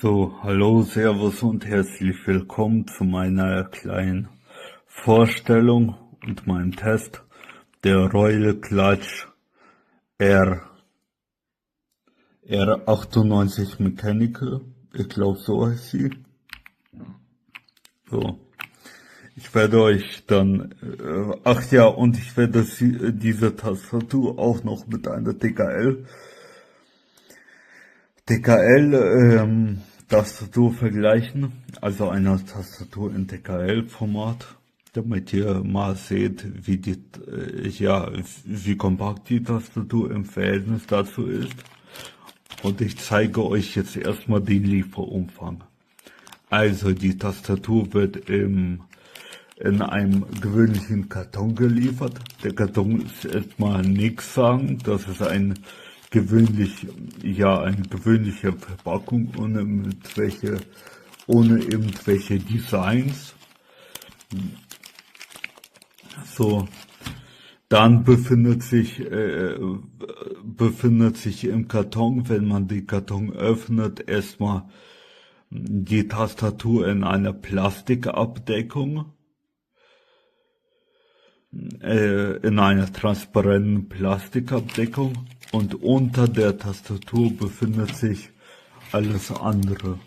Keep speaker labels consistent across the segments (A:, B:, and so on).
A: So, hallo, Servus und herzlich willkommen zu meiner kleinen Vorstellung und meinem Test der Royal Clutch R R98 Mechanical. Ich glaube, so heißt sie. So, ich werde euch dann, ach ja, und ich werde diese Tastatur auch noch mit einer DKL Tastatur vergleichen, also einer Tastatur in DKL-Format, damit ihr mal seht, wie kompakt die Tastatur im Verhältnis dazu ist. Und ich zeige euch jetzt erstmal den Lieferumfang. Also die Tastatur wird in einem gewöhnlichen Karton geliefert. Der Karton ist erstmal nichts sagen, das ist eine gewöhnliche Verpackung ohne irgendwelche Designs. So, dann befindet sich im Karton, wenn man den Karton öffnet, erstmal die Tastatur in einer Plastikabdeckung, in einer transparenten Plastikabdeckung, und unter der Tastatur befindet sich alles andere.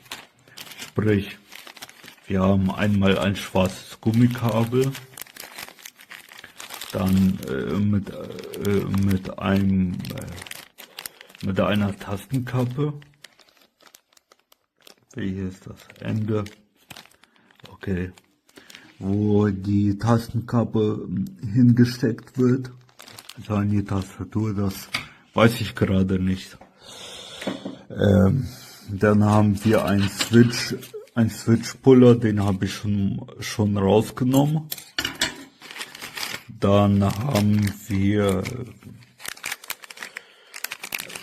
A: Sprich, wir haben einmal ein schwarzes Gummikabel, dann mit einer Tastenkappe. Hier ist das Ende. Okay. Wo die Tastenkappe hingesteckt wird. Also an die Tastatur, das weiß ich gerade nicht. Dann haben wir einen Switch-Puller, den habe ich schon rausgenommen. Dann haben wir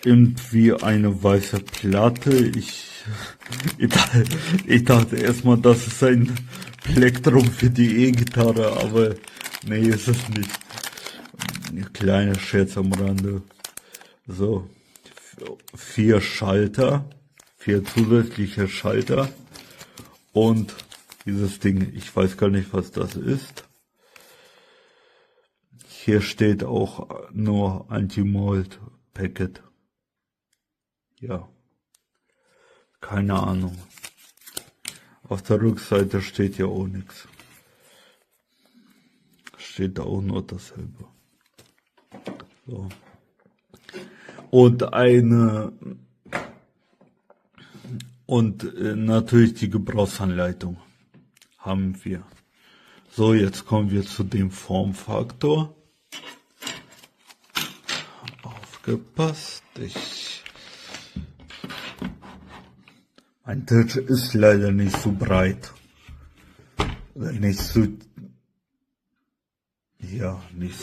A: irgendwie eine weiße Platte. Ich dachte erstmal, das ist ein Plektrum für die E-Gitarre, aber nee, ist es nicht. Kleiner Scherz am Rande. So, 4 zusätzliche Schalter und dieses Ding, ich weiß gar nicht, was das ist. Hier steht auch nur Anti-Mold Packet. Ja, keine Ahnung. Auf der Rückseite steht ja auch nichts. Steht da auch nur dasselbe. So. Und natürlich die Gebrauchsanleitung haben wir. So, jetzt kommen wir zu dem Formfaktor. Aufgepasst, mein Tisch ist leider nicht so breit. Nicht so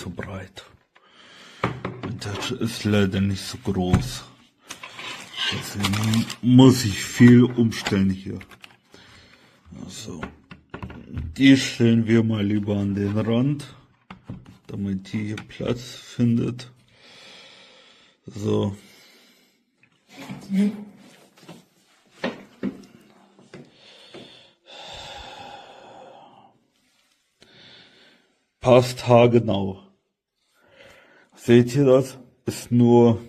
A: breit. Mein Tisch ist leider nicht so groß. Deswegen muss ich viel umstellen hier. Also, die stellen wir mal lieber an den Rand, damit die hier Platz findet. So. Passt haargenau. Seht ihr das? Ist nur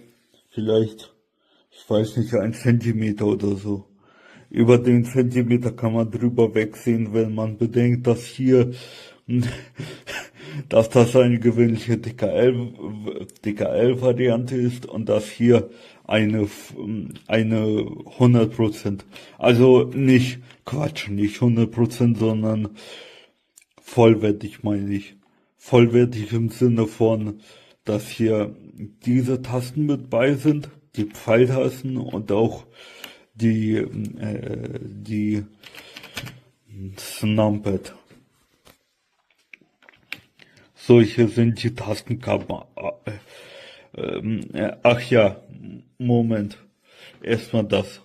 A: vielleicht, ich weiß nicht, 1 Zentimeter oder so. Über den Zentimeter kann man drüber wegsehen, wenn man bedenkt, dass hier, dass das eine gewöhnliche DKL-Variante ist und dass hier eine 100%, also nicht 100%, sondern vollwertig meine ich. Vollwertig im Sinne von, dass hier diese Tasten mit bei sind, die Pfeiltasten und auch die Numpad. Solche sind die Tastenkappen. Ach ja, Moment. Erstmal das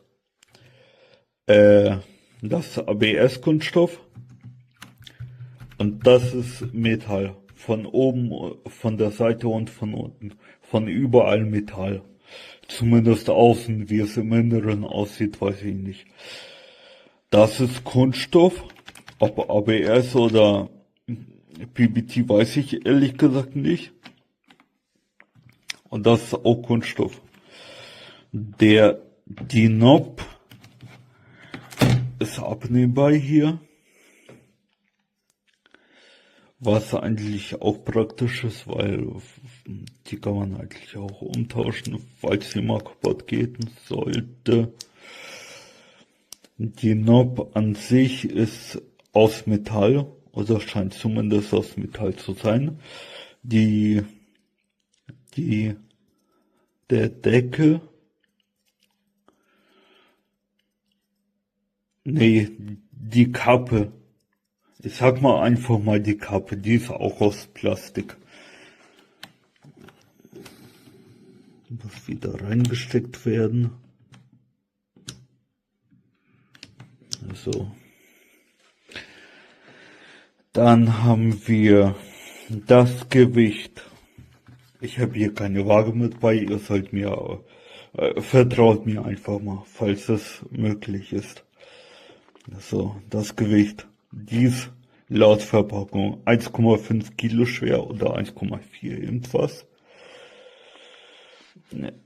A: ABS-Kunststoff. Und das ist Metall. Von oben, von der Seite und von unten. Von überall Metall. Zumindest außen, wie es im Inneren aussieht, weiß ich nicht. Das ist Kunststoff, ob ABS oder PBT weiß ich ehrlich gesagt nicht. Und das ist auch Kunststoff. Die Knob ist abnehmbar hier, was eigentlich auch praktisch ist, weil die kann man eigentlich auch umtauschen, falls sie mal kaputt gehen sollte. Die Knob an sich ist aus Metall, oder scheint zumindest aus Metall zu sein. Der Deckel, nee, die Kappe, ich sag mal einfach mal die Kappe, die ist auch aus Plastik. Muss wieder reingesteckt werden. So. Dann haben wir das Gewicht. Ich habe hier keine Waage mit bei, ihr sollt mir, vertraut mir einfach mal, falls es möglich ist. So, das Gewicht. Dies laut Verpackung 1,5 Kilo schwer oder 1,4 irgendwas.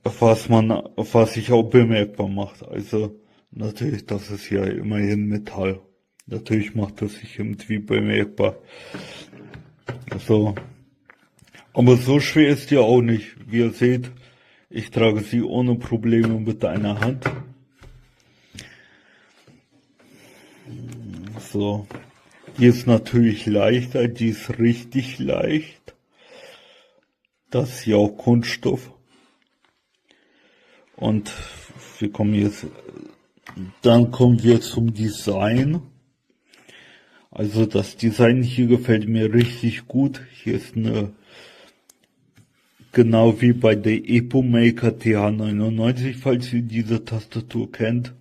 A: Was sich auch bemerkbar macht. Also natürlich, das ist ja immerhin Metall. Natürlich macht das sich irgendwie bemerkbar. Also, aber so schwer ist die auch nicht. Wie ihr seht, ich trage sie ohne Probleme mit einer Hand. So, die ist natürlich leichter, die ist richtig leicht. Das ist ja auch Kunststoff. Und dann kommen wir zum Design. Also das Design hier gefällt mir richtig gut. Hier ist genau wie bei der EpoMaker TH99, falls ihr diese Tastatur kennt,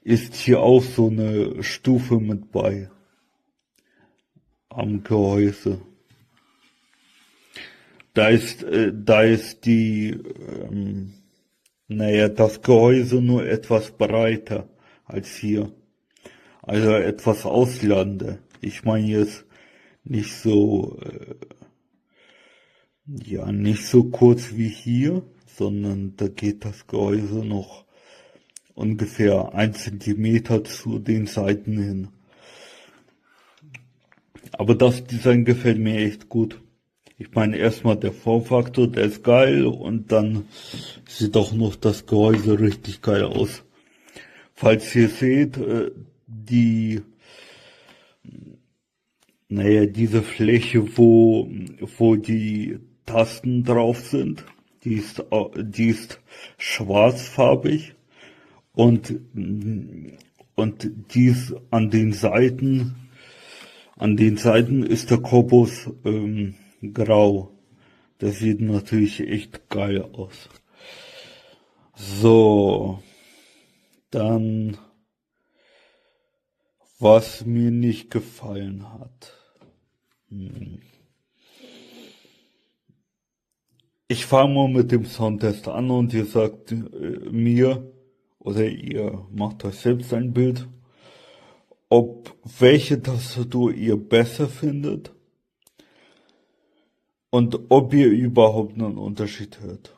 A: ist hier auch so eine Stufe mit bei am Gehäuse. Da ist das Gehäuse nur etwas breiter als hier. Also etwas ausladender. Ich meine jetzt nicht so, nicht so kurz wie hier, sondern da geht das Gehäuse noch ungefähr 1 Zentimeter zu den Seiten hin. Aber das Design gefällt mir echt gut. Ich meine erstmal der Formfaktor, der ist geil und dann sieht auch noch das Gehäuse richtig geil aus. Falls ihr seht, diese Fläche, wo die Tasten drauf sind, die ist schwarzfarbig und dies an den Seiten ist der Korpus grau. Das sieht natürlich echt geil aus. So, dann, was mir nicht gefallen hat. Ich fange mal mit dem Soundtest an und ihr sagt mir, oder ihr macht euch selbst ein Bild, welche Tastatur ihr besser findet und ob ihr überhaupt einen Unterschied hört.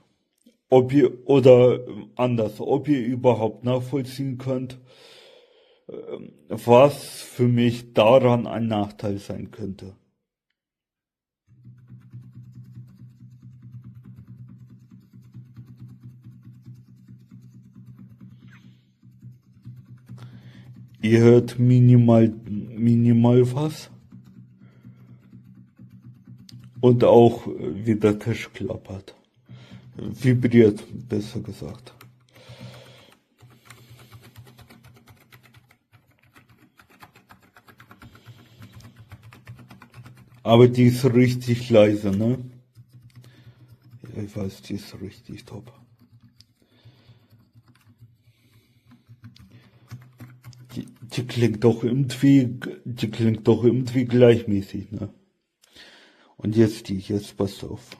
A: Ob ihr überhaupt nachvollziehen könnt, was für mich daran ein Nachteil sein könnte. Ihr hört minimal was. Und auch wie der Tisch klappert. Vibriert, besser gesagt. Aber die ist richtig leise, ne? Ja, ich weiß, die ist richtig top. Die klingt doch irgendwie gleichmäßig, ne? Und jetzt passt auf.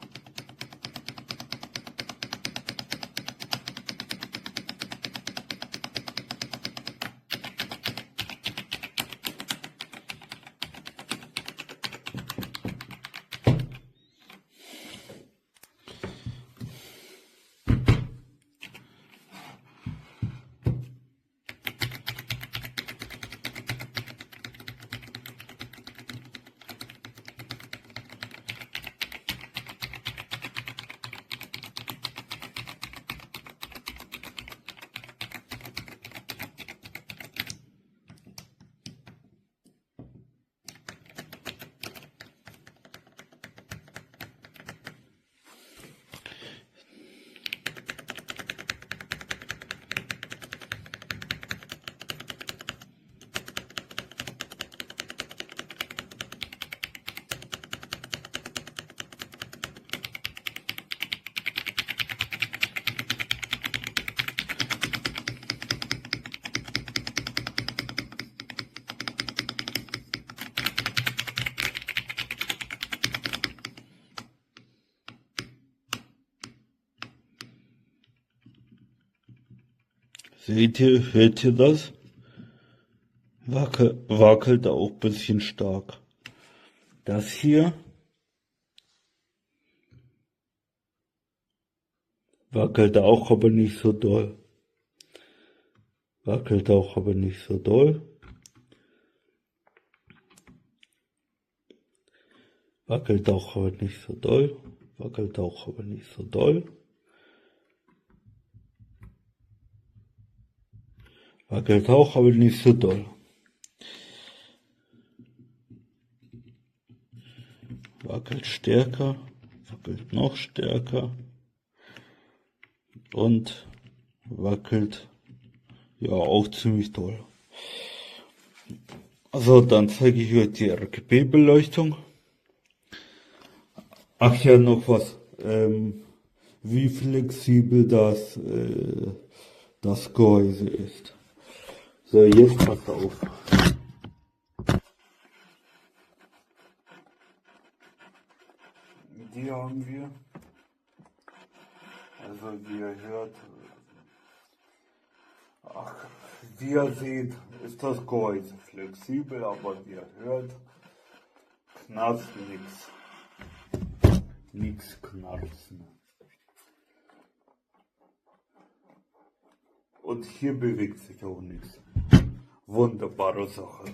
A: Seht ihr, hört ihr das? Wackelt auch ein bisschen stark. Das hier wackelt auch, aber nicht so doll. Wackelt auch, aber nicht so doll. Wackelt auch, aber nicht so doll. Wackelt auch, aber nicht so doll. Wackelt auch, aber nicht so doll. Wackelt stärker, wackelt noch stärker und wackelt ja auch ziemlich doll. Also dann zeige ich euch die RGB-Beleuchtung. Ach ja, noch was. Wie flexibel das Gehäuse ist. So, jetzt passt auf. Die haben wir. Also wie ihr hört, wie ihr seht, ist das Gehäuse flexibel, aber wie ihr hört, knarzt nichts. Nichts knarzen. Und hier bewegt sich auch nichts. Wunderbare Sache.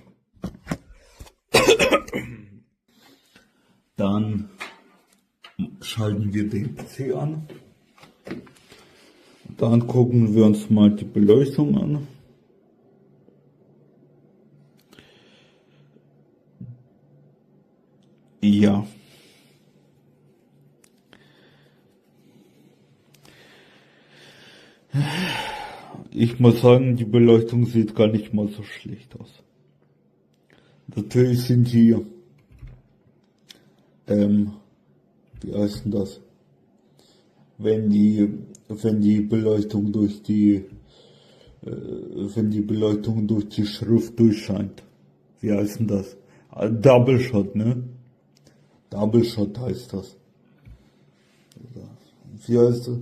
A: Dann schalten wir den PC an. Dann gucken wir uns mal die Beleuchtung an. Ja. Ich muss sagen, die Beleuchtung sieht gar nicht mal so schlecht aus. Natürlich sind die, wie heißt denn das? Wenn die Beleuchtung durch die Schrift durchscheint. Wie heißt denn das? Double Shot, ne? Double Shot heißt das. Wie heißt das?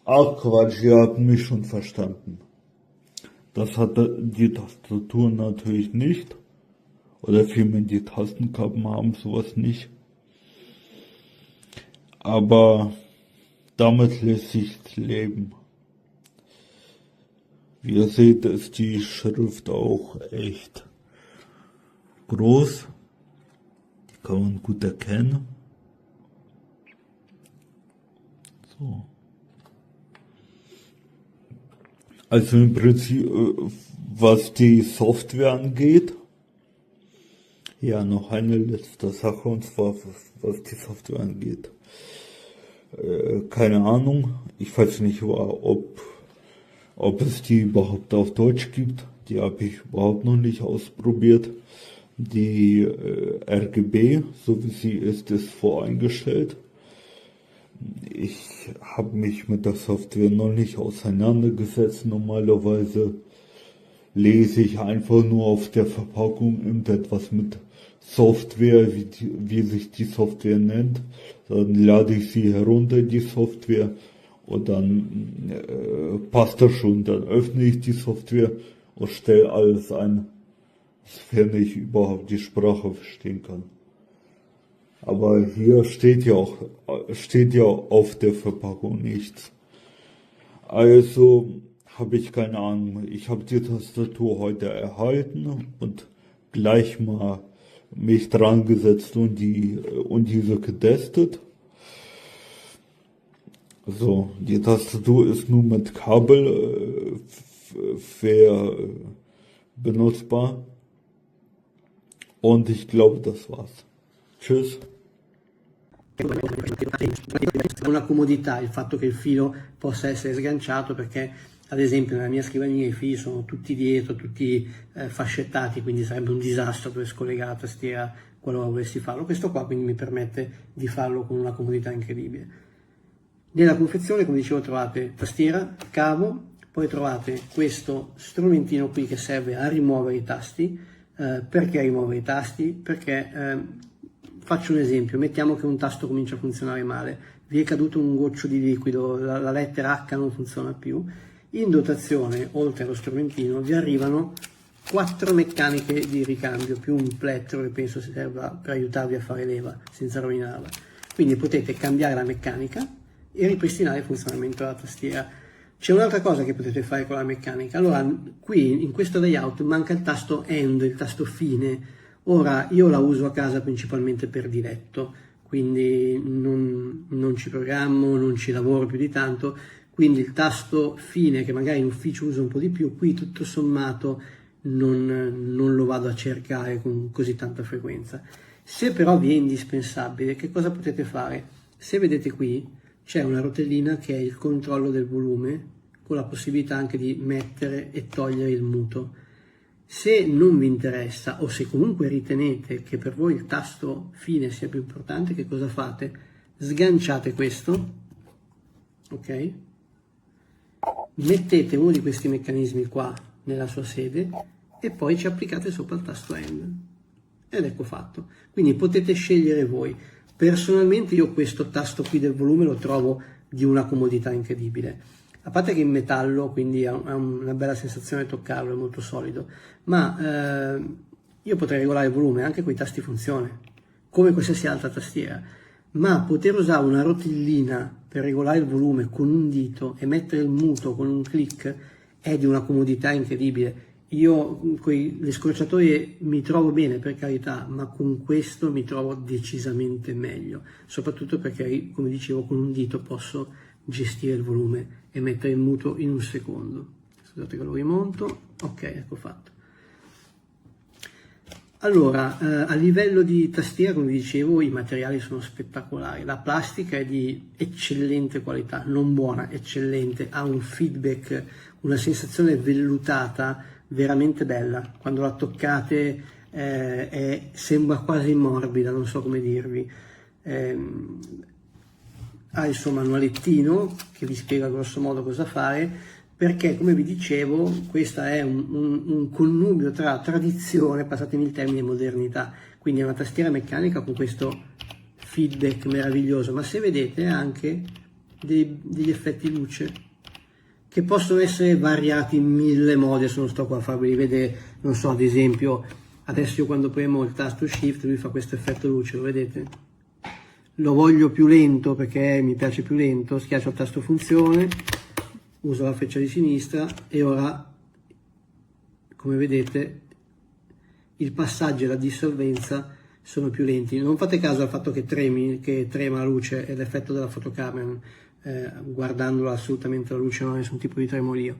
A: Ach Quatsch, ihr habt mich schon verstanden. Das hat die Tastatur natürlich nicht. Oder vielmehr die Tastenkappen haben sowas nicht. Aber damit lässt sich leben. Wie ihr seht, ist die Schrift auch echt groß. Die kann man gut erkennen. So. Also im Prinzip, was die Software angeht, ja, noch eine letzte Sache, und zwar was die Software angeht. Keine Ahnung, ich weiß nicht, ob es die überhaupt auf Deutsch gibt. Die habe ich überhaupt noch nicht ausprobiert. Die RGB, so wie sie ist voreingestellt. Ich habe mich mit der Software noch nicht auseinandergesetzt. Normalerweise lese ich einfach nur auf der Verpackung irgendetwas mit Software, wie sich die Software nennt. Dann lade ich sie herunter, die Software, und dann passt das schon. Dann öffne ich die Software und stelle alles ein, sofern ich überhaupt die Sprache verstehen kann. Aber hier steht ja auf der Verpackung nichts. Also habe ich keine Ahnung. Ich habe die Tastatur heute erhalten und gleich mal mich dran gesetzt und diese getestet. So, die Tastatur ist nur mit Kabel benutzbar. Und ich glaube, das war's. Tschüss.
B: Una comodità il fatto che il filo possa essere sganciato, perché ad esempio nella mia scrivania i fili sono tutti dietro, tutti fascettati, quindi sarebbe un disastro per scollegare la tastiera qualora volessi farlo. Questo qua quindi mi permette di farlo con una comodità incredibile. Nella confezione, come dicevo, trovate tastiera, cavo, poi trovate questo strumentino qui che serve a rimuovere i tasti. Perché rimuovere i tasti? Perché faccio un esempio, mettiamo che un tasto comincia a funzionare male, vi è caduto un goccio di liquido, la lettera H non funziona più. In dotazione, oltre allo strumentino, vi arrivano 4 meccaniche di ricambio più un plettro che penso serva per aiutarvi a fare leva senza rovinarla. Quindi potete cambiare la meccanica e ripristinare il funzionamento della tastiera. C'è un'altra cosa che potete fare con la meccanica. Allora, qui in questo layout manca il tasto End, il tasto fine. Ora, io la uso a casa principalmente per diletto, quindi non ci programmo, non ci lavoro più di tanto, quindi il tasto fine, che magari in ufficio uso un po' di più, qui tutto sommato non lo vado a cercare con così tanta frequenza. Se però vi è indispensabile, che cosa potete fare? Se vedete qui, c'è una rotellina che è il controllo del volume, con la possibilità anche di mettere e togliere il muto. Se non vi interessa, o se comunque ritenete che per voi il tasto fine sia più importante, che cosa fate? Sganciate questo, ok? Mettete uno di questi meccanismi qua nella sua sede e poi ci applicate sopra il tasto End. Ed ecco fatto. Quindi potete scegliere voi. Personalmente io questo tasto qui del volume lo trovo di una comodità incredibile. A parte che in metallo, quindi ha una bella sensazione toccarlo, è molto solido, ma io potrei regolare il volume anche con i tasti funzione, come qualsiasi altra tastiera, ma poter usare una rotellina per regolare il volume con un dito e mettere il muto con un click è di una comodità incredibile. Io con le scorciatoie mi trovo bene, per carità, ma con questo mi trovo decisamente meglio, soprattutto perché, come dicevo, con un dito posso gestire il volume e mettere il muto in un secondo. Scusate che lo rimonto. Ok, ecco fatto. Allora, a livello di tastiera, come vi dicevo, i materiali sono spettacolari. La plastica è di eccellente qualità, non buona, eccellente, ha un feedback, una sensazione vellutata veramente bella. Quando la toccate sembra quasi morbida, non so come dirvi. Ha il suo manualettino che vi spiega grosso modo cosa fare, perché come vi dicevo questo è un connubio tra tradizione, passatemi il termine, e modernità, quindi è una tastiera meccanica con questo feedback meraviglioso, ma se vedete ha anche degli effetti luce che possono essere variati in 1000 modi. Adesso non sto qua a farveli vedere, non so, ad esempio adesso io quando premo il tasto shift lui fa questo effetto luce, lo vedete? Lo voglio più lento perché mi piace più lento, schiaccio il tasto funzione, uso la freccia di sinistra e ora, come vedete, il passaggio e la dissolvenza sono più lenti. Non fate caso al fatto che trema la luce, è l'effetto della fotocamera, guardandola assolutamente la luce non ha nessun tipo di tremorio.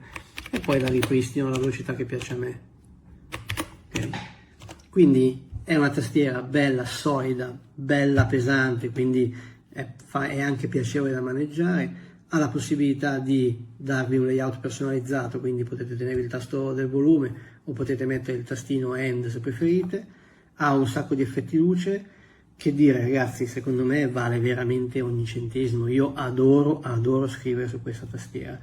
B: E poi la ripristino alla velocità che piace a me. Okay. Quindi è una tastiera bella, solida, bella pesante, quindi è anche piacevole da maneggiare, ha la possibilità di darvi un layout personalizzato, quindi potete tenere il tasto del volume o potete mettere il tastino End se preferite, ha un sacco di effetti luce, che dire ragazzi, secondo me vale veramente ogni centesimo, io adoro scrivere su questa tastiera.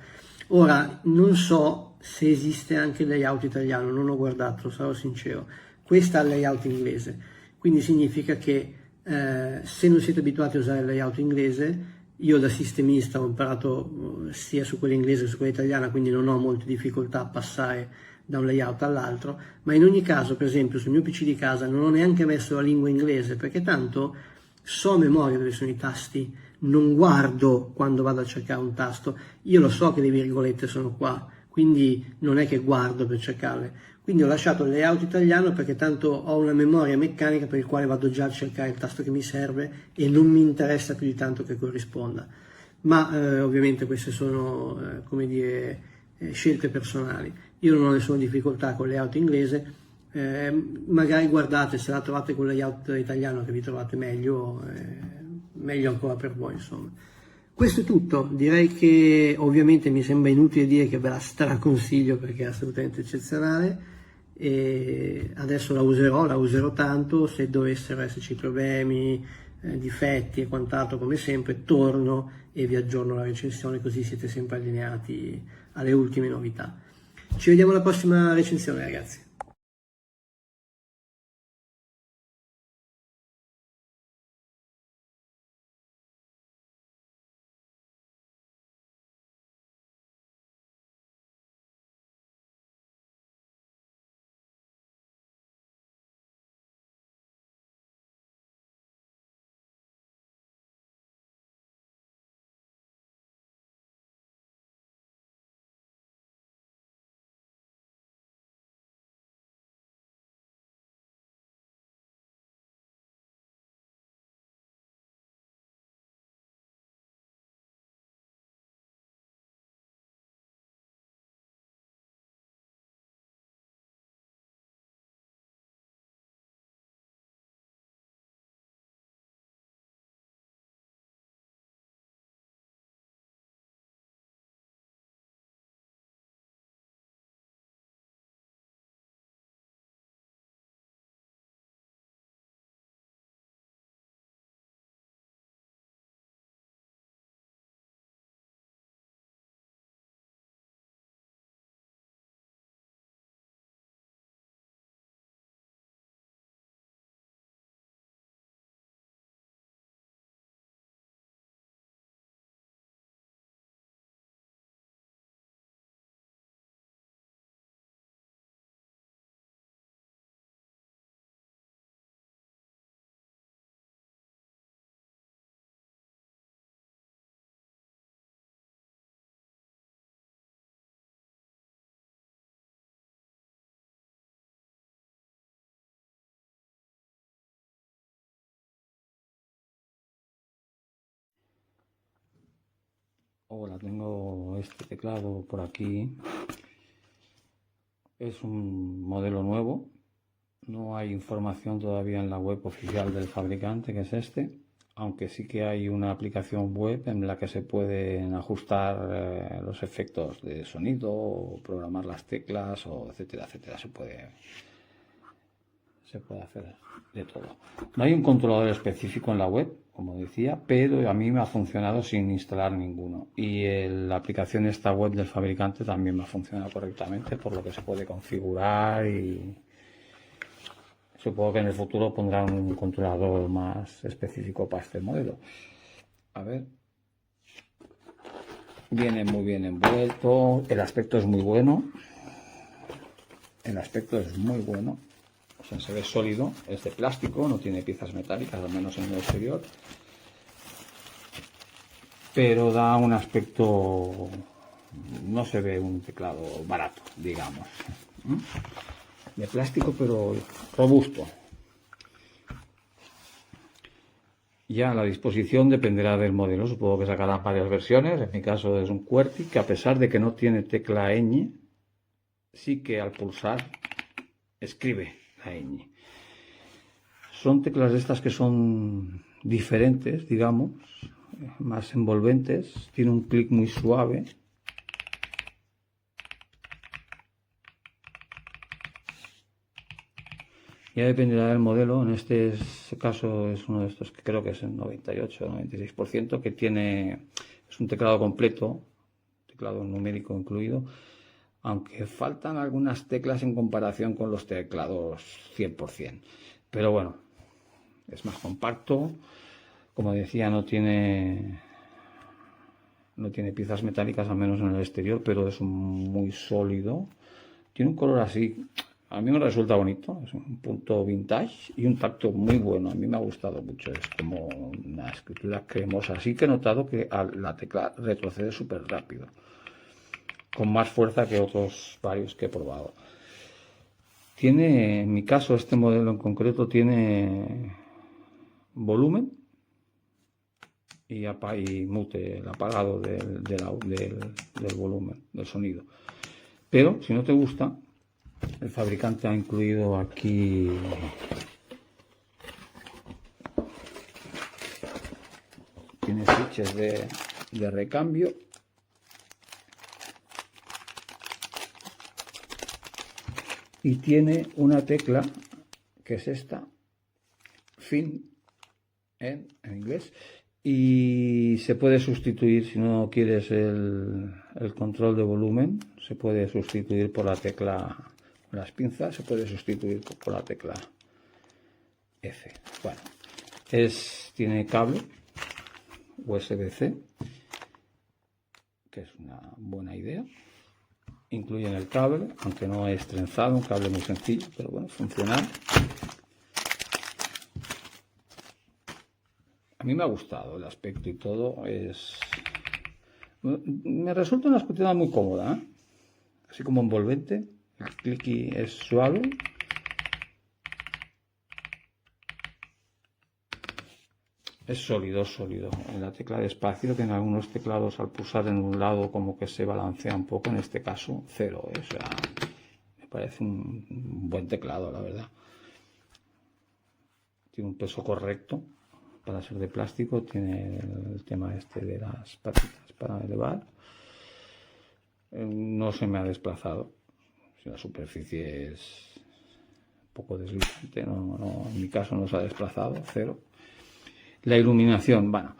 B: Ora, non so se esiste anche il layout italiano, non ho guardato, sarò sincero. Questa ha il layout inglese, quindi significa che se non siete abituati a usare il layout inglese, io da sistemista ho imparato sia su quella inglese che su quella italiana, quindi non ho molte difficoltà a passare da un layout all'altro, ma in ogni caso, per esempio, sul mio PC di casa non ho neanche messo la lingua inglese, perché tanto so a memoria dove sono i tasti, non guardo quando vado a cercare un tasto, io lo so che le virgolette sono qua, quindi non è che guardo per cercarle. Quindi ho lasciato il layout italiano perché tanto ho una memoria meccanica per il quale vado già a cercare il tasto che mi serve e non mi interessa più di tanto che corrisponda. Ma ovviamente queste sono, come dire, scelte personali. Io non ho nessuna difficoltà con il layout inglese, magari guardate se la trovate con il layout italiano che vi trovate meglio, meglio ancora per voi, insomma. Questo è tutto, direi che ovviamente mi sembra inutile dire che ve la straconsiglio perché è assolutamente eccezionale e adesso la userò tanto, se dovessero esserci problemi, difetti e quant'altro come sempre torno e vi aggiorno la recensione così siete sempre allineati alle ultime novità. Ci vediamo alla prossima recensione ragazzi.
C: Hola, tengo este teclado por aquí. Es un modelo nuevo. No hay información todavía en la web oficial del fabricante, que es este. Aunque sí que hay una aplicación web en la que se pueden ajustar los efectos de sonido, o programar las teclas, o etcétera, etcétera. Se puede hacer de todo. No hay un controlador específico en la web, como decía, pero a mí me ha funcionado sin instalar ninguno. Y la aplicación esta web del fabricante también me ha funcionado correctamente, por lo que se puede configurar, y supongo que en el futuro pondrán un controlador más específico para este modelo. A ver. Viene muy bien envuelto. El aspecto es muy bueno. O sea, se ve sólido, es de plástico, no tiene piezas metálicas, al menos en el exterior. Pero da un aspecto, no se ve un teclado barato, digamos. De plástico, pero robusto. Ya la disposición dependerá del modelo, supongo que sacarán varias versiones. En mi caso es un QWERTY, que a pesar de que no tiene tecla ñ, sí que al pulsar escribe la ñ. Son teclas de estas que son diferentes, digamos, más envolventes. Tiene un clic muy suave. Ya dependerá del modelo. En este caso es uno de estos que creo que es el 98 o 96%, que es un teclado completo, teclado numérico incluido, aunque faltan algunas teclas en comparación con los teclados 100%. Pero bueno, es más compacto. Como decía, no tiene piezas metálicas, al menos en el exterior, pero es muy sólido. Tiene un color así, a mí me resulta bonito, es un punto vintage y un tacto muy bueno. A mí me ha gustado mucho, es como una escritura cremosa. Sí que he notado que la tecla retrocede súper rápido, con más fuerza que otros varios que he probado. En mi caso, este modelo en concreto tiene volumen y mute, el apagado del volumen, del sonido. Pero si no te gusta, el fabricante ha incluido aquí tiene switches de recambio. Y tiene una tecla, que es esta, fin, en inglés, y se puede sustituir, si no quieres el control de volumen, se puede sustituir por la tecla, las pinzas, se puede sustituir por la tecla F. Bueno, tiene cable USB-C, que es una buena idea. Incluyen el cable, aunque no es trenzado, un cable muy sencillo, pero bueno, funcional. A mí me ha gustado el aspecto y todo. Me resulta una escritura muy cómoda, ¿eh? Así como envolvente. El clicky es suave. Es sólido. En la tecla de espacio, que en algunos teclados al pulsar en un lado como que se balancea un poco, en este caso cero. O sea, me parece un buen teclado, la verdad. Tiene un peso correcto para ser de plástico. Tiene el tema este de las patitas para elevar. No se me ha desplazado. Si la superficie es un poco deslizante, en mi caso no se ha desplazado, cero. La iluminación, bueno,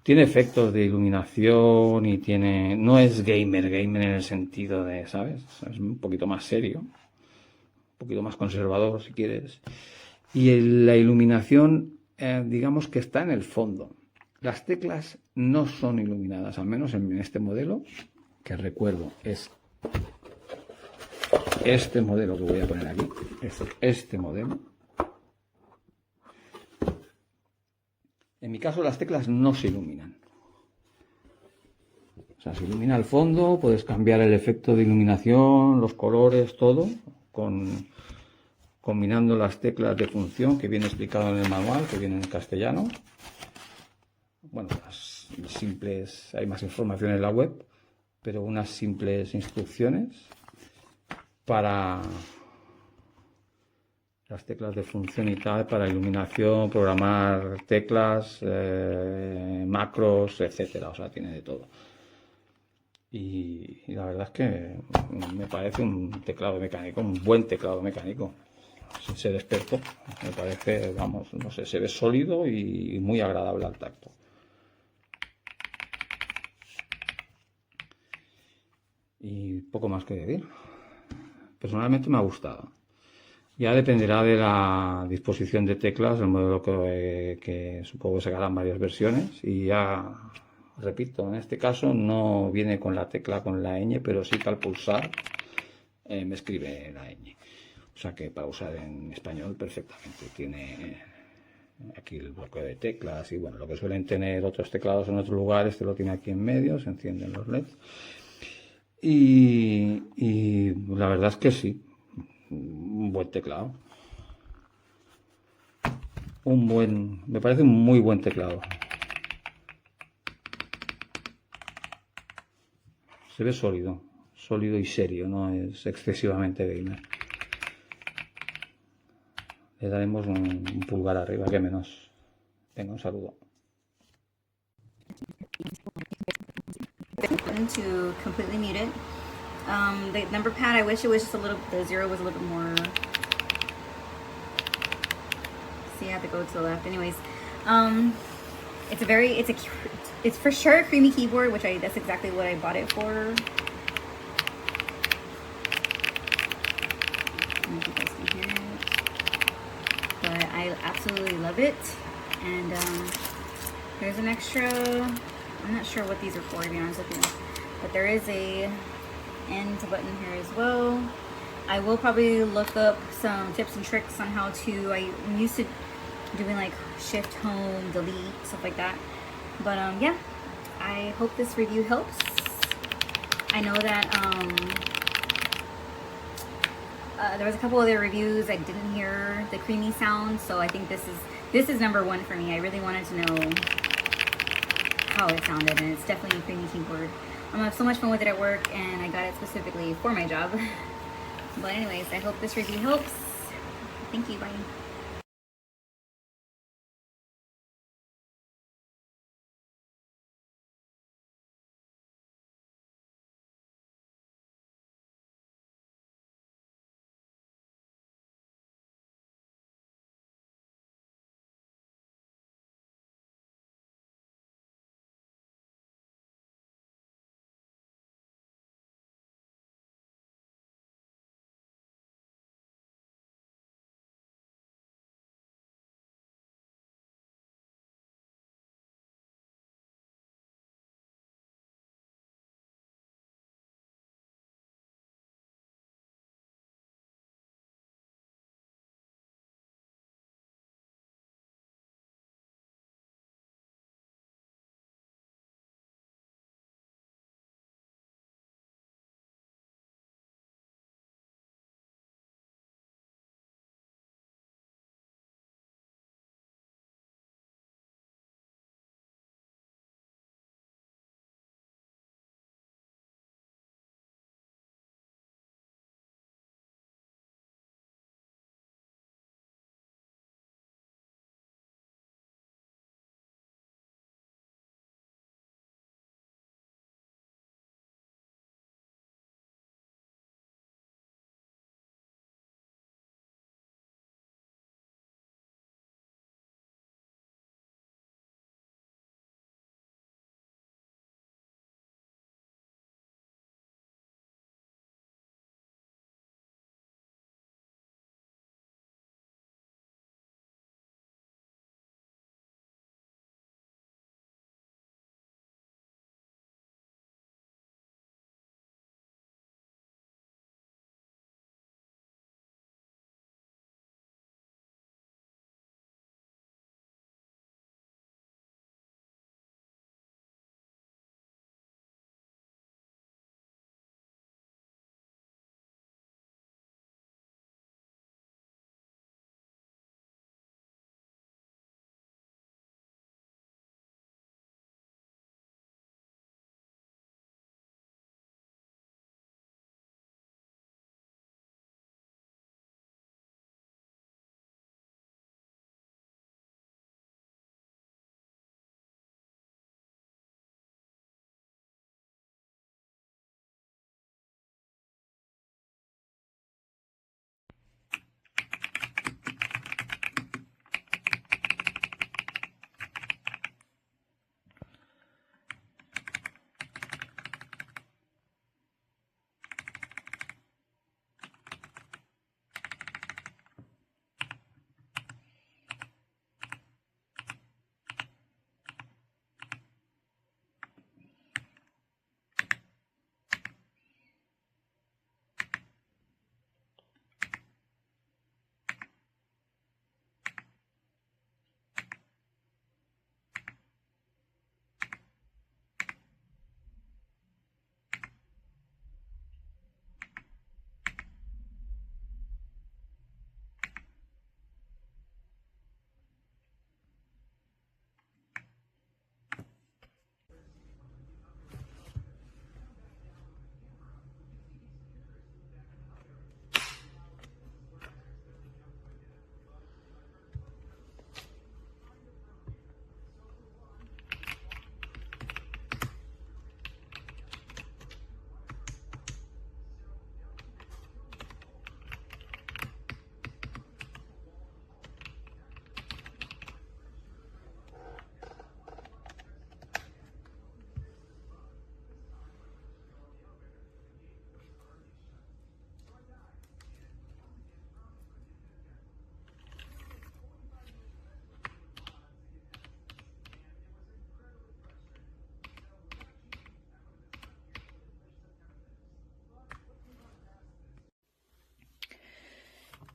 C: tiene efectos de iluminación y no es gamer en el sentido de, ¿sabes? Es un poquito más serio, un poquito más conservador, si quieres. Y la iluminación, digamos que está en el fondo. Las teclas no son iluminadas, al menos en este modelo, que recuerdo es este modelo que voy a poner aquí, este modelo. En mi caso las teclas no se iluminan. O sea, se ilumina el fondo, puedes cambiar el efecto de iluminación, los colores, todo, combinando las teclas de función que viene explicado en el manual, que viene en castellano. Bueno, simples, hay más información en la web, pero unas simples instrucciones para las teclas de función y tal, para iluminación, programar teclas, macros, etcétera. O sea, tiene de todo. Y la verdad es que me parece un teclado mecánico, un buen teclado mecánico, sin ser experto. Me parece, vamos, no sé, se ve sólido y muy agradable al tacto. Y poco más que decir. Personalmente me ha gustado. Ya dependerá de la disposición de teclas, el modelo que supongo que sacarán varias versiones. Y ya, repito, en este caso no viene con la tecla con la ñ, pero sí que al pulsar me escribe la ñ. O sea que para usar en español perfectamente. Tiene aquí el bloque de teclas y bueno, lo que suelen tener otros teclados en otros lugares, te lo tiene aquí en medio, se encienden los LEDs. Y la verdad es que sí, un buen teclado. Me parece un muy buen teclado. Se ve sólido, sólido y serio, no es excesivamente gamer. Le daremos un pulgar arriba, que menos. Venga, un saludo.
D: To completely mute it. The number pad, I wish it was just a little, the 0 was a little bit more. See, I have to go to the left. Anyways, it's for sure a creamy keyboard, which that's exactly what I bought it for. I don't know if you guys can hear it, but I absolutely love it. And here's an extra. I'm not sure what these are for, to be honest with you, but there is a end button here as well. I will probably look up some tips and tricks on how to. I'm used to doing like shift, home, delete, stuff like that. But yeah, I hope this review helps. I know that there was a couple other reviews I didn't hear the creamy sound, so I think this is number one for me. I really wanted to know how it sounded, and it's definitely a creamy keyboard. I'm gonna have so much fun with it at work, and I got it specifically for my job. But anyways, I hope this review helps. Thank you, bye.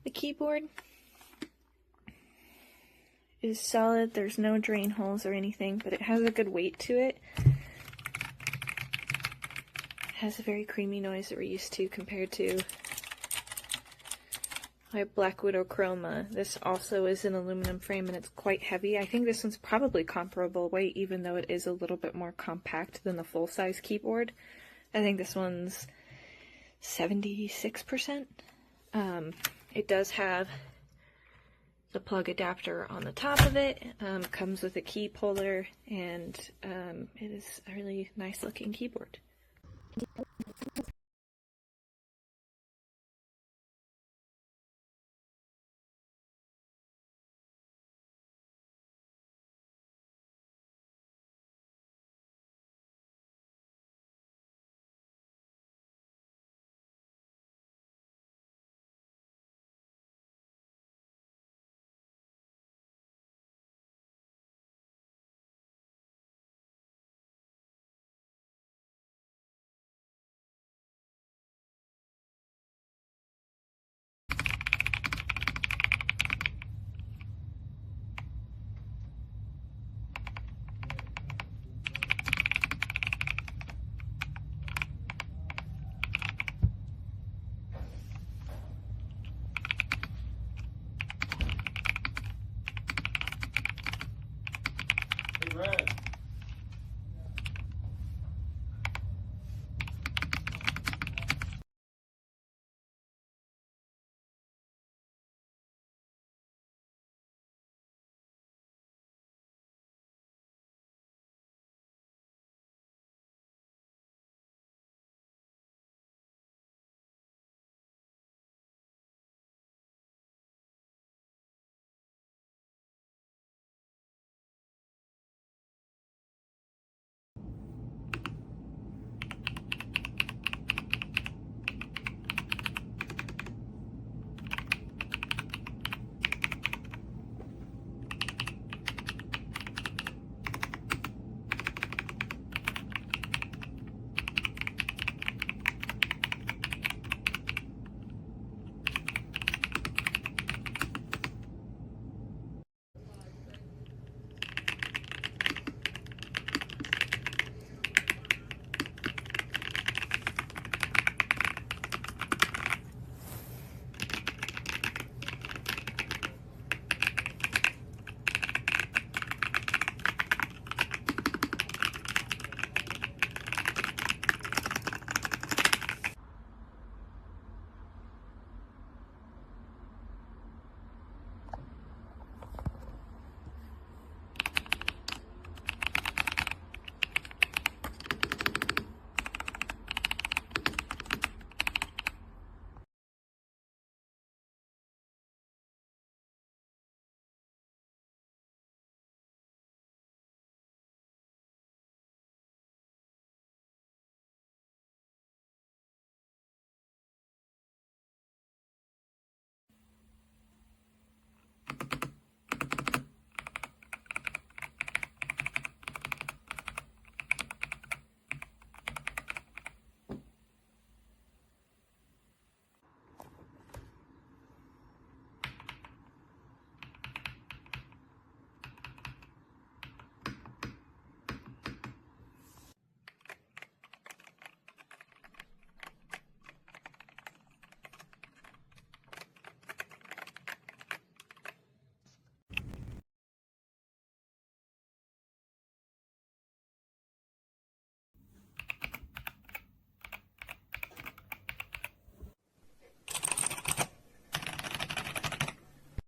E: The keyboard is solid. There's no drain holes or anything, but it has a good weight to it. It has a very creamy noise that we're used to compared to my Black Widow Chroma. This also is an aluminum frame and it's quite heavy. I think this one's probably comparable weight, even though it is a little bit more compact than the full-size keyboard. I think this one's 76%. It does have the plug adapter on the top of it, comes with a key puller, and it is a really nice looking keyboard.